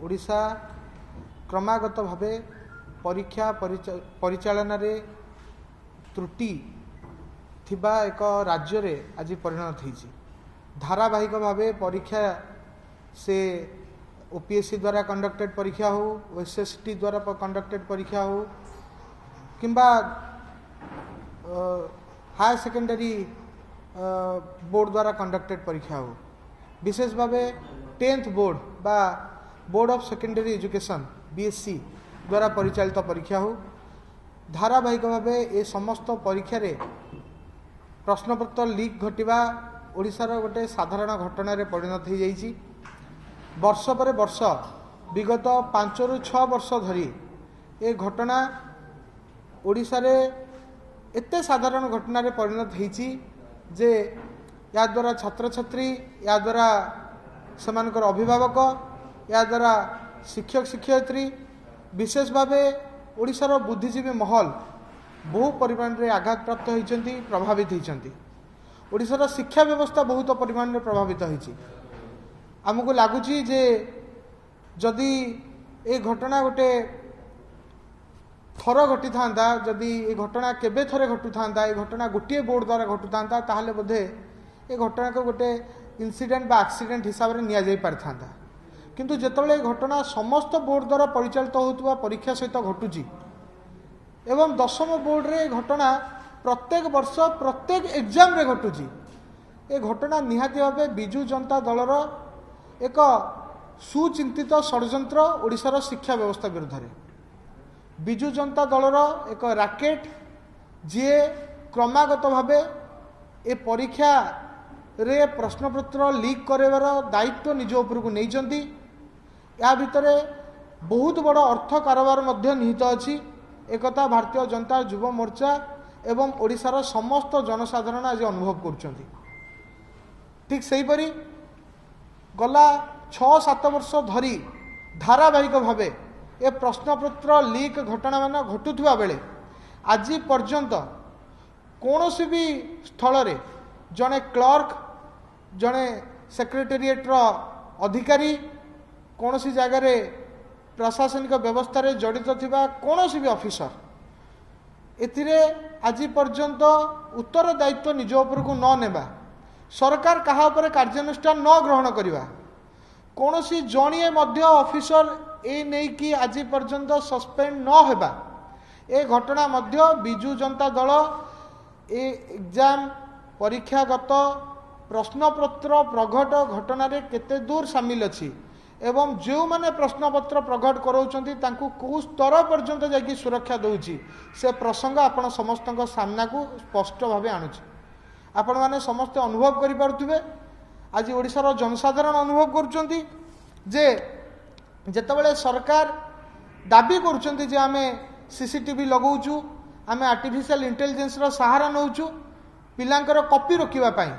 ओडिशा क्रमागत भावे परीक्षा परिचालन त्रुटि थिबा एक राज्य रे आज परिणत होती। धारावाहिक भावे परीक्षा से ओपीएससी द्वारा कंडक्टेड परीक्षा हो, एसएसटी द्वारा कंडक्टेड परीक्षा हो किंबा हायर सेकेंडरी बोर्ड द्वारा कंडक्टेड परीक्षा हो, विशेष भावे 10th बोर्ड बा board of secondary education BSc द्वारा परिचालित परीक्षा हो, धारावाहिक भावे ए समस्त परीक्षा रे प्रश्नपत्र लीक घटिबा ओडिशार गोटे साधारण घटना रे परिणत हो जाइछि। वर्ष पर वर्ष विगत 5 ରୁ 6 वर्ष धरी ए घटना ओडिशा रे एते साधारण घटना रे परिणत होइछि जे या द्वारा छात्र छात्री, या द्वारा सेमानकर अभिभावक, या द्वारा शिक्षक शिक्षयित्री, विशेष भावे ओडिशार बुद्धिजीवी महल बहु परिमाण रे आघात प्राप्त होइछन्ति, प्रभावित होइछन्ति। ओडिशार शिक्षा व्यवस्था बहुत परिमाण रे प्रभावित होइछि। आमको लगुच जे जदि ए घटना गोटे थर घटी था, जदि ए घटना केबे थरे घटू था, ए घटना गोटे बोर्ड द्वारा घटू था, ताहले बोधे ए घटना को गोटे इंसिडेंट बा एक्सीडेंट हिसाब से निया जाई पारथा। किंतु जेतबेले घटना समस्त बोर्ड द्वारा परिचालित होतुवा परीक्षा सहित घटुची एवं 10म बोर्ड रे घटना प्रत्येक वर्ष प्रत्येक एग्जाम रे घटुची, ए घटना निहाती भावे बिजु जनता दलर एक सुचिंतित षड्यंत्र ओडिशार शिक्षा व्यवस्था विरुद्ध रे। बिजु जनता दलर एक राकेट जी क्रमागत भावे ए परीक्षा रे प्रश्नपत्र लीक करार दायित्व निज उपरकू नहीं। या भितर बहुत बड़ अर्थ कारोबार मध्य निहित अच्छी। एकता भारतीय जनता युव मोर्चा एवं ओडिशार समस्त जनसाधारण आज अनुभव करुँच। ठीक सेहीपरि गला 6-7 वर्ष धरी धारावाहिक भावे ए प्रश्नपत्र लीक घटना मान घटुवा बेले आज पर्यंत कौन भी स्थल रे जड़े क्लर्क, जड़े सेक्रेटेरिएट अधिकारी, कौन सी जगार प्रशासनिक व्यवस्था रे जड़ित थिबा कौन भी ऑफिसर एथिरे आज पर्यंत उत्तर दायित्व निज उपरकू न नेबा, सरकार कहा उपरे कार्यानुष्ठान न ग्रहण करिबा, कौन सी जणिए मध्य ऑफिसर ए नहीं कि आज पर्यंत सस्पेंड न होबा, ए घटना मध्य बिजु जनता दल ए एग्जाम परीक्षागत प्रश्नपत्र प्रघट घटना रे केते दूर सामिल अछि एवं जो माने प्रश्नपत्र प्रघट कराउछन्ति तांकु को स्तर पर्यंत जाकी सुरक्षा दउछि से प्रसंग आपण समस्त सामना को स्पष्ट भावे आणुछि। आपण माने समस्त अनुभव करि पारुथिबे, आज ओडिशार जनसाधारण अनुभव करुछन्ति जे जेतेबेले सरकार दाबी करुछन्ति जे आमे सीसीटीवी लगाउछु, आमे आर्टिफिशियल इंटेलिजेंस रो सहारा नउछु पिलांकर कॉपी रोकिबा पई,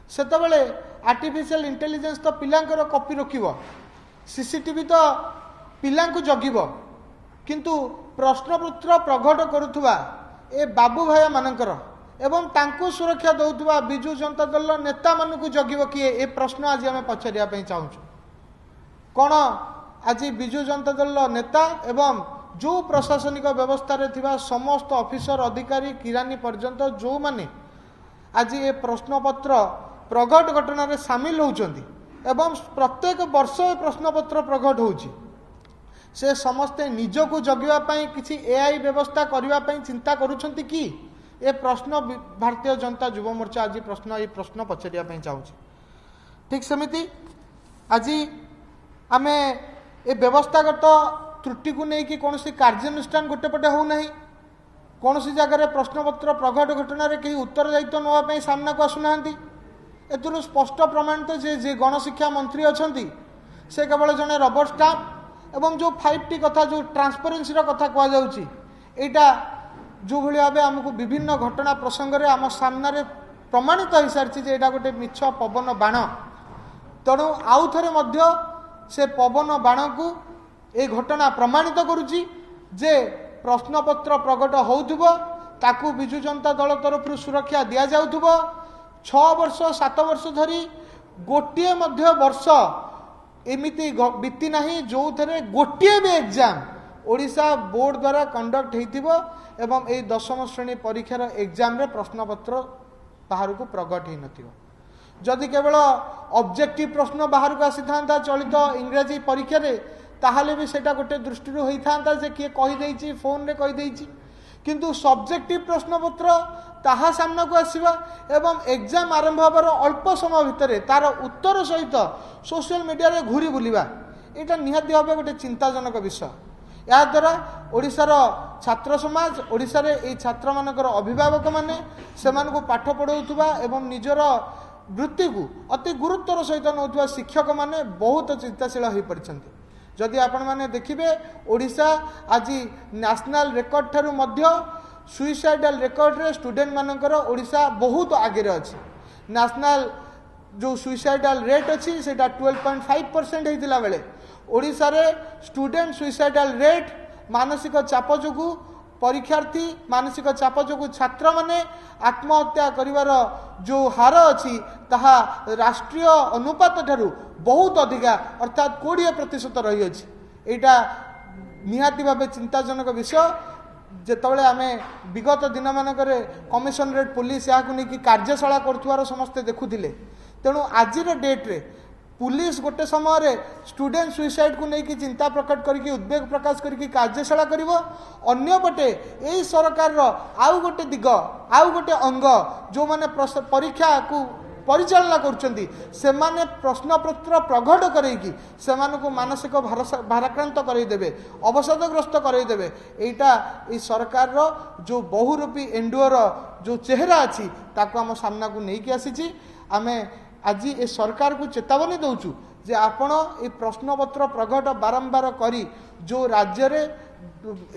सेतेबेले आर्टिफिशियल इंटेलिजेंस तो पिलांकर कॉपी रोकिबो, सीसीटीवी तो पिलांकु जगिबो, किंतु प्रश्नपत्र प्रघट करुथुवा ए बाबू भाई मानकर एवं तांकु सुरक्षा दउथुवा बिजु जनता दल नेता मानकु जगिबो किए, ए प्रश्न आज आमे पछरिया पई चाहूछु। कोन आज बिजु जनता दल नेता एवं जो प्रशासनिक व्यवस्था रे थिबा समस्त ऑफिसर अधिकारी किरानी पर्यंत जो माने आज ए प्रश्नपत्र प्रघट घटना रे शामिल होउचंती एवं प्रत्येक वर्ष ए प्रश्नपत्र प्रघट होउची, से समस्ते निजको जगिबा पई किछि एआई व्यवस्था करिबा पई चिंता करूछंती कि ए प्रश्न भारतीय जनता युव मोर्चा आज प्रश्न पछरिया पई चाहूची। ठीक सेमिति आज आमे ए व्यवस्थागत त्रुटि को नहीं कि कौन सी कार्यानुष्ठान गोटे पटे हो नहीं, कौन सी जगह प्रश्नपत्र प्रघट घटना रे कहीं उत्तर दायित्व नापी सामना को आसुना। एथुरु स्पष्ट प्रमाणित जे गणशिक्षा मंत्री अच्छी से केवल जड़े रबर स्टाम्प एवं जो 5T कथा जो ट्रांसपेरेन्सी कथा कहुटा जो भाई भाव आमको विभिन्न घटना प्रसंग में आम सामने प्रमाणित हो सारी यहाँ गोटे मिछ पवन बाण, तेणु आउ थे से पवन बाण को ये घटना प्रमाणित करुच्ची जे प्रश्नपत्र प्रकट होउथुबो ताकू बिजु जनता दल तरफ सुरक्षा दि जाउथुबो 6 वर्ष 7 वर्ष धरी गोटे वर्ष एमिति बीती ना जो थे गोटे भी एग्जाम ओडिशा बोर्ड द्वारा कंडक्ट होइतिबो एवं ए 10वीं श्रेणी परीक्षार एग्जाम रे प्रश्नपत्र बाहर को प्रकट हो नथिबो जदि केवल ऑब्जेक्टिव प्रश्न बाहर को आसी था चलित इंग्राजी परीक्षा रे ताहले भी सेटा गोटे दृष्टि होई था जे किए कहि देछि फोन रे कहि देछि किंतु सब्जेक्टिव प्रश्नपत्र ताहा सामना को आसीबा एवं एग्जाम आरंभ होबार अल्प समय भितर तार उत्तर सहित सोशल मीडिया रे घूरी बुलिबा एटा निहाती भाबे गोटे चिंताजनक विषय या द्वारा ओडिशार छात्र समाज ओडिशा रे ए छात्र मानकर अभिभावक माने सेमान को पाठ पढ़ाउथुबा एवं निजर वृत्ति को अति गुरुत्वर सहित नौथुबा शिक्षक माने बहुत चिंताशील हो पड़िछन्ति जदि आपण माने देखिबे ओडिशा आज नेशनल रिकॉर्ड ठारू मध्य सुइसाइडल रिकॉर्ड रे स्टूडेंट मानकर ओडिशा बहुत आगे रे अछि नेशनल जो सुइसाइडल रेट अछि सेटा 12.5% हेतिला बेले ओडिशा रे स्टूडेंट सुइसाइडल रेट मानसिक चाप जोगु परीक्षार्थी मानसिक चाप जोगु छात्र माने आत्महत्या करिवार जो हार अछि ताहा राष्ट्रीय अनुपात ठारू बहुत अधिका अर्थात 20% रही अछि एटा निहाती भाबे चिंताजनक विषय जेतबेले आमे विगत दिन मानकरे कमिशनरेट पुलिस याकु नेकी कार्यशाला करथुवार समस्त देखुथिले तेणु आजिर डेट रे पुलिस गोटे समय स्टूडेंट सुइसाइड को लेकिन चिंता प्रकट करके उद्वेग प्रकाश करके कार्यशाला करिवो अन्यपटे यही सरकार आउ गोटे दिग आउ गोटे अंग जो माने परीक्षा को परिचालना करछंती सेमाने प्रश्नपत्र प्रकट करैकी सेमानकु मानसिक भाराक्रांत करई देबे अवसादग्रस्त करई देबे एटा ई सरकार रो जो बहुरूपी एंडुअर जो चेहरा अछि ताको हम सामना को नेकी आसीची आमे आज ए सरकार को चेतावनी दौचु जे आपण ए प्रश्नपत्र प्रकट बारंबार करी जो राज्य रे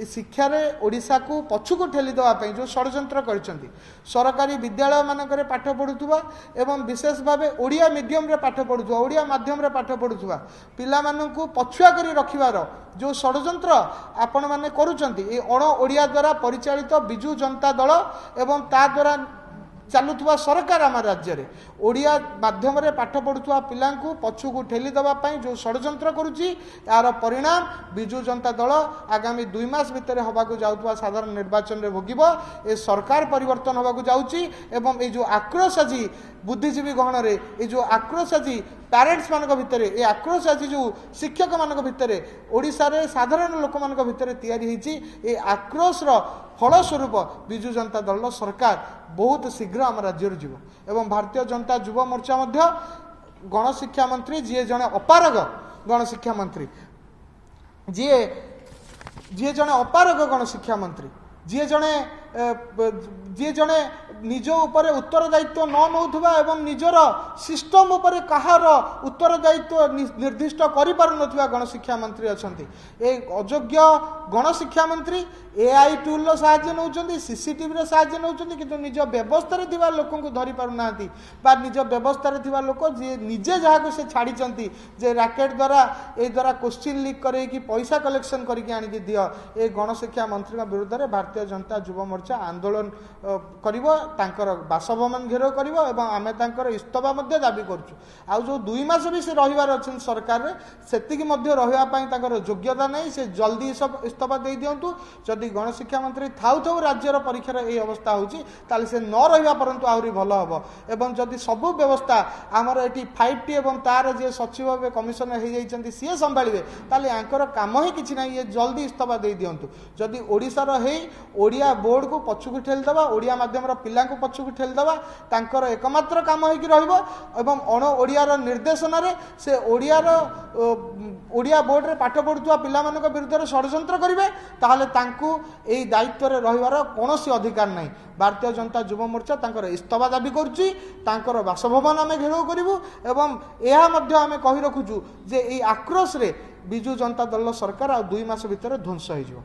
शिक्षा रे ओडिशा को पछु को ठेली देवा पई जो षडयंत्र करछंती सरकारी विद्यालय मानकरे पाठ पढुथुवा एवं विशेष भावे ओडिया मीडियम रे पाठ पढुथुवा ओडिया माध्यम रे पाठ पढुथुवा पिला माननकु पछुआ करी रखिवार जो षडयंत्र आपण माने करूछंती ए अण ओडिया द्वारा परिचालित बिजू जनता दल एवं ता द्वारा चालुवा सरकार आम राज्य में ओडिया माध्यम रे पाठ पढ़ुवा पिला पछु को ठेली देवा जो षडयंत्र करुच्ची यार परिणाम बिजू जनता दल आगामी 2 मास भितर होबाकू जाउतवा साधारण निर्वाचन रे भोगिबो ए सरकार परिवर्तन होबाकू जाउची एवं ए जो आक्रोश आज बुद्धिजीवी गहन रे ए जो आक्रोश आज पेरेंट्स मान भितर ए आक्रोश आज जो शिक्षक मान भितर ओडिशा रे साधारण लोक मान भितर तैयारी होईची ए आक्रोश रो फलस्वरूप बिजू जनता दल सरकार बहुत शीघ्र आम राज्य जीव एवं भारतीय जनता युवा मोर्चा मध्य गणशिक्षा मंत्री जी जने अपारग गणशिक्षा मंत्री जी जने अपारग गणशिक्षा मंत्री जी जने निज ऊपर उत्तरदायित्व न नौथुवा एवं निजर सिस्टम ऊपर कहार उत्तरदायित्व निर्दिष्ट करि पारु नथुवा गणशिक्षा मंत्री अछंती ए अयोग्य गणशिक्षा मंत्री एआई टूल रो सहाय्य नउचंती सीसीटीवी रो सहाय्य नउचंती किंतु निज व्यवस्था रे थिबा लोकन को धरि पारु नांती बा निज व्यवस्था रे थिबा लोक जे निजे जहा को से छाडी चंती जे रैकेट द्वारा ए द्वारा क्वेश्चन लीक करे कि पैसा कलेक्शन करके आनी दियो ए गणशिक्षा मंत्री का विरुद्ध रे भारतीय जनता युवा मोर्चा आंदोलन करिवो तांकर बासभवन घेराव करिवो एवं आमे तांकर इस्तफा मध्ये दाबी करछु आ जो 2 मास भी से रहिवार अछन सरकार रे सेति कि मध्ये रहिवा पई तांकर योग्यता नै से जल्दी सब इस्तफा दे दियंतु जदि गणशिक्षा मंत्री थाउ राज्यर परीक्षार ए अवस्था होची ताले से न रहिवा परंतु आहुरी भलो हबो एवं जदि सब व्यवस्था आमर एटी 5T एवं तार जे सचिव भाबे कमिशनर हे जाइचंती सीए संभाळिबे ताले आंकर काम ही किछि नै ये जल्दी इस्तफा दे दियंतु जदि ओडिसा रो हे ओडिया बोर्ड को पछु को ठेल दबा ओडिया माध्यम रो पिला को पछु को ठेल दबा तांकर एकमात्र काम है कि रहिबो एवं अण ओडिया रो निर्देशन रे से ओडिया रो ओडिया बोर्ड रे पाठ पढुवा पिला मानक विरुद्ध षडयंत्र करिवे ताहले तांकू एई दायित्व रे रहिवार कोनोसी अधिकार नै भारतीय जनता युवा मोर्चा तांकर इस्तफा दाबी करछि तांकर बासभवन आमे घेराव करिवु एवं एहा मध्ये आमे कहि रखुछु जे एई आक्रोश रे बिजू जनता दल सरकार आ 2 मास भितर ध्वंस होई जिवो।